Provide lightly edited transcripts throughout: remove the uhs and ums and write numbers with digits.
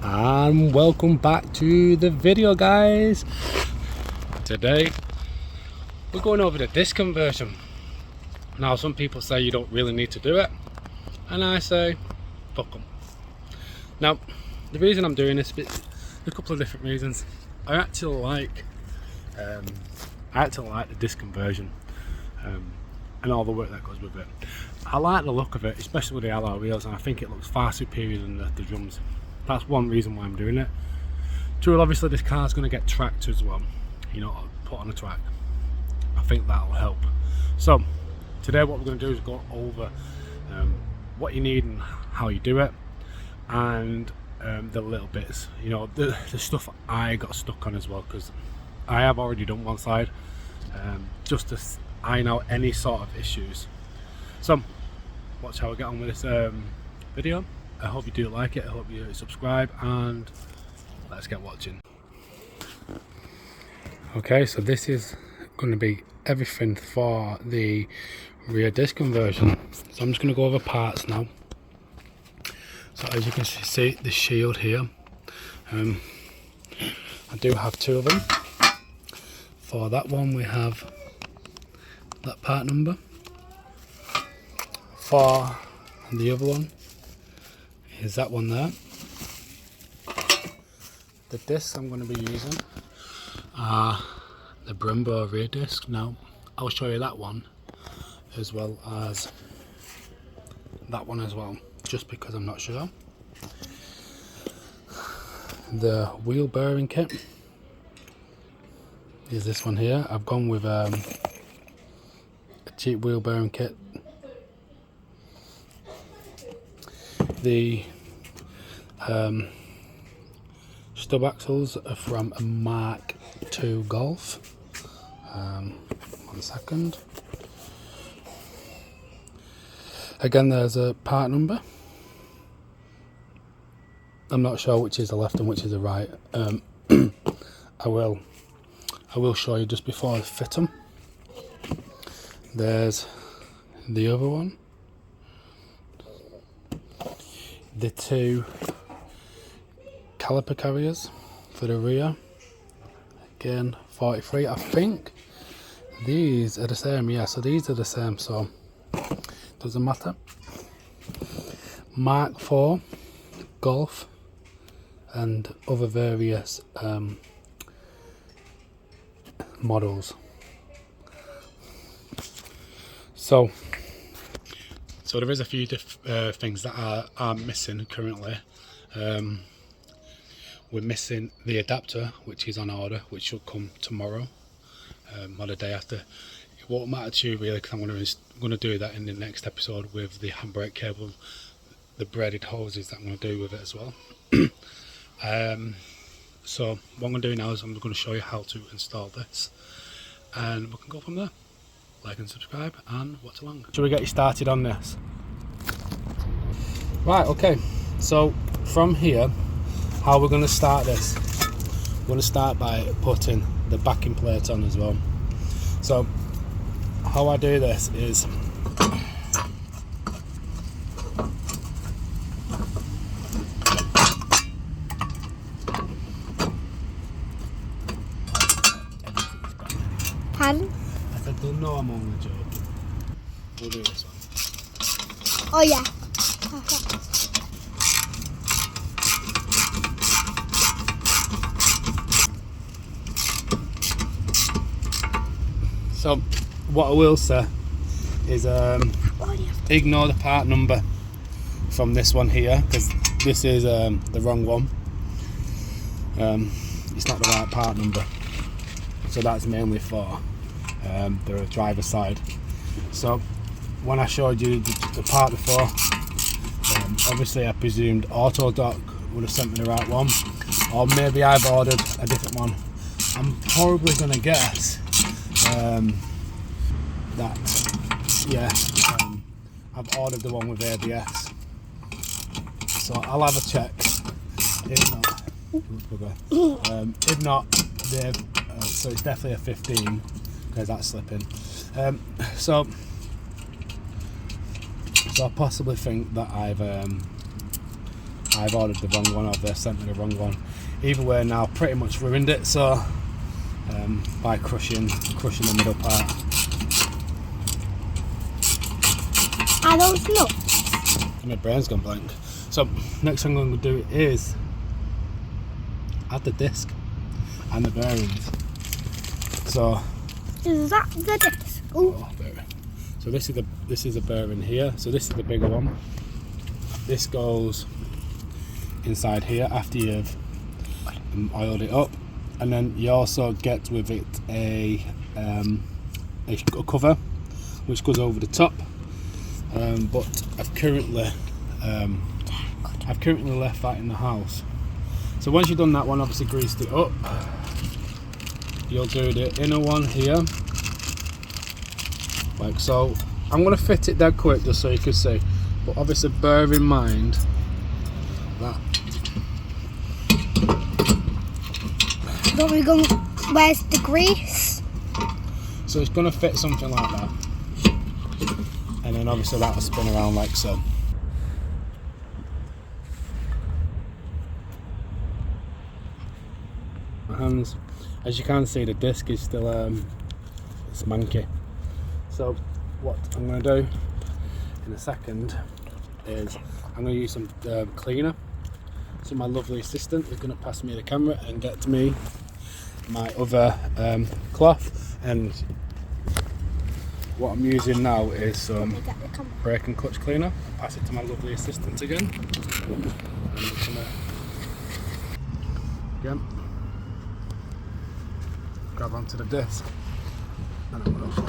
and welcome back to the video, guys. Today we're going over the disc conversion. Now some people say you don't really need to do it, and I say fuck them. Now the reason I'm doing this, a couple of different reasons. I actually like the disc conversion and all the work that goes with it. I like the look of it, especially with the alloy wheels, and I think it looks far superior than the drums. That's one reason why I'm doing it. Two, obviously this car's going to get tracked as well, you know, put on a track. I think that'll help. So today what we're going to do is go over what you need and how you do it, and the little bits, you know, the stuff I got stuck on as well, because I have already done one side just to iron out any sort of issues. So watch how we get on with this video. I hope you do like it, I hope you subscribe, and let's get watching. Okay, so this is going to be everything for the rear disc conversion. So I'm just going to go over parts now. So as you can see, the shield here, I do have two of them. For that one we have that part number. For the other one is that one there. The discs I'm going to be using are the Brembo rear disc. Now I'll show you that one as well as that one as well, just because I'm not sure. The wheel bearing kit is this one here. I've gone with a cheap wheel bearing kit. The stub axles are from a Mark II Golf. 1 second. Again, there's a part number. I'm not sure which is the left and which is the right. I will show you just before I fit them. There's the other one. The two caliper carriers for the rear. Again, 43. I think these are the same. Yeah, so these are the same. So doesn't matter. Mark IV Golf and other various models. So there is a few things that are missing currently. We're missing the adapter, which is on order, which should come tomorrow or the day after. It won't matter to you really, because I'm going to do that in the next episode with the handbrake cable, the braided hoses that I'm going to do with it as well. So what I'm going to do now is I'm going to show you how to install this, and we can go from there. Like and subscribe and watch along. Shall we get you started on this? Right, okay, so from here, how we're going to start this, we're going to start by putting the backing plate on as well. So how I do this is Pardon? I said, don't know, I'm only joking. We'll do this one. Oh yeah. So what I will say is ignore the part number from this one here, because this is the wrong one. It's not the right part number, so that's mainly for the driver's side. So when I showed you the part before, obviously I presumed Autodoc would have sent me the right one, or maybe I've ordered a different one. I'm probably going to guess that I've ordered the one with ABS, so I'll have a check. If not, they've so it's definitely a 15, because that's slipping. So I possibly think that I've I've ordered the wrong one or they've sent me the wrong one. Either way now, pretty much ruined it, so by crushing the middle part. Are those nuts? And my brain's gone blank. So next thing I'm going to do is add the disc and the bearings. So is that the disc? Oh, bearing. So this is a bearing here. So this is the bigger one. This goes inside here after you've oiled it up, and then you also get with it a cover which goes over the top. But I've currently left that in the house. So once you've done that one, obviously greased it up, you'll do the inner one here, like so. I'm going to fit it dead quick just so you can see, but obviously bear in mind that. Where's the grease? So it's going to fit something like that, and then obviously that will spin around like so. My hands, as you can see, the disc is still it's manky. So what I'm going to do in a second is I'm going to use some cleaner. So my lovely assistant is going to pass me the camera and get me my other cloth, and what I'm using now is some brake and clutch cleaner. I'll pass it to my lovely assistant again. And I'm just going to again grab onto the disc, and I'm going to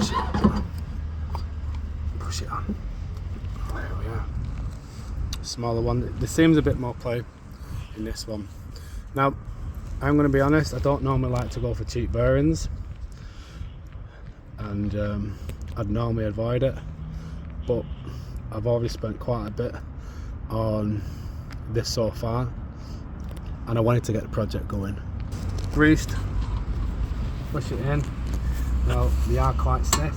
push it on. There we are. Smaller one. There seems a bit more play in this one. Now I'm going to be honest, I don't normally like to go for cheap bearings, and I'd normally avoid it, but I've already spent quite a bit on this so far, and I wanted to get the project going. Greased, push it in. Now they are quite stiff.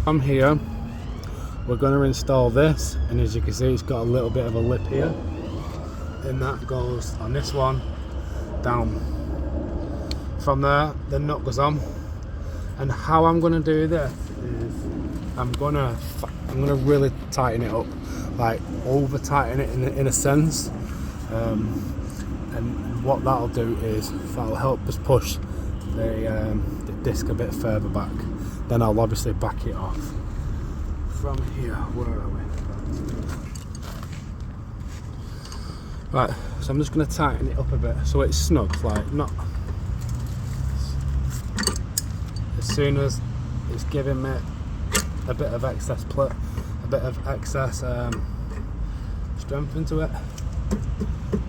From here we're going to install this, and as you can see it's got a little bit of a lip here, and that goes on this one down. From there the nut goes on, and how I'm going to do this is I'm going to really tighten it up, like over tighten it in a sense, and what that'll do is that'll help us push the disc a bit further back. Then I'll obviously back it off. From here, where are we? Right, so I'm just going to tighten it up a bit so it's snug, like not. As soon as it's giving me a bit of excess strength into it,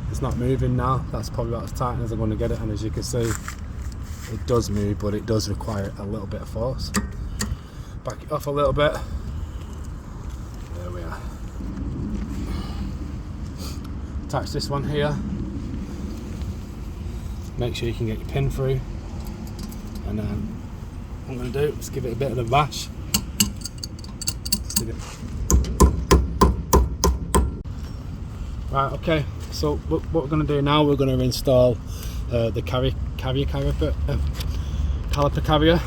it's not moving now. That's probably about as tight as I'm going to get it, and as you can see, it does move, but it does require a little bit of force. Back it off a little bit. There we are. Attach this one here. Make sure you can get your pin through. And what I'm going to do is give it a bit of a bash. Right, okay. So what we're going to do now, we're going to install the caliper carrier,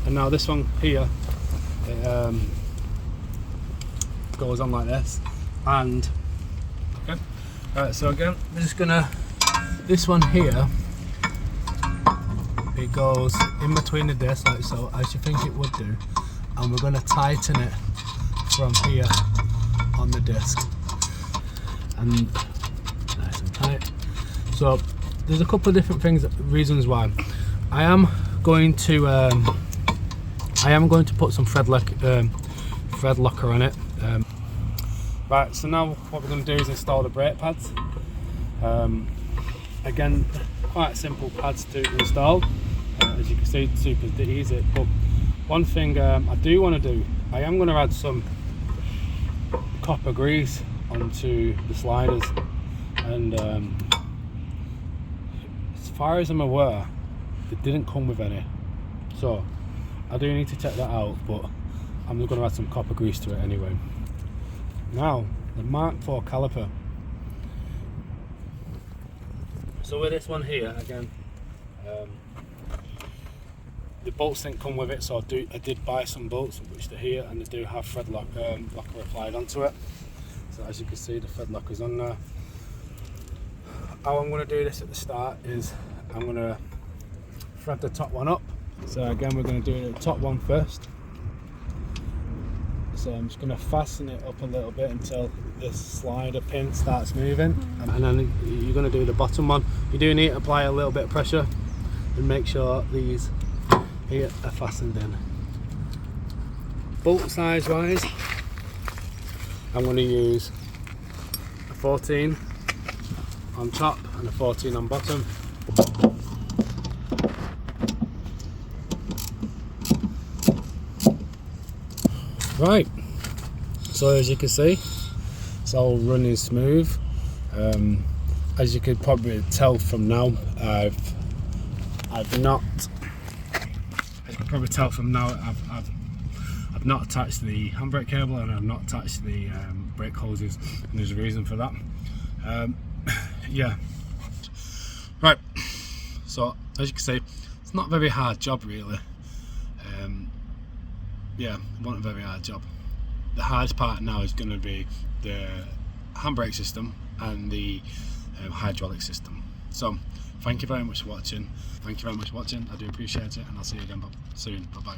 and now this one here, it goes on like this, and okay. Right, so again, we're just gonna, this one here, it goes in between the discs like so, as you think it would do, and we're going to tighten it from here on the disc, and nice and tight. So there's a couple of different reasons why. I am going to put some thread locker on it. Right, so now what we're going to do is install the brake pads. Again, quite simple pads to install. As you can see, it's super easy. But one thing I do want to do, I am going to add some copper grease onto the sliders, and as far as I'm aware, it didn't come with any, so I do need to check that out. But I'm going to add some copper grease to it anyway. Now, the Mark IV caliper. So with this one here, again, the bolts didn't come with it, so I did buy some bolts, which are here, and they do have thread locker applied onto it. So as you can see, the thread locker's on there. How I'm going to do this at the start is I'm going to thread the top one up. So again, we're going to do the top one first. So I'm just going to fasten it up a little bit until this slider pin starts moving, and then you're going to do the bottom one. You do need to apply a little bit of pressure and make sure these here are fastened in. Bolt size wise, I'm going to use a 14 on top and a 14 on bottom. Right, so as you can see, it's all running smooth. As you could probably tell from now, I've not attached the handbrake cable, and I've not attached the brake hoses, and there's a reason for that. Yeah, right, so as you can see, it's not a very hard job really. Yeah, it wasn't a very hard job. The hardest part now is going to be the handbrake system and the hydraulic system. So thank you very much for watching. I do appreciate it, and I'll see you again soon. Bye bye.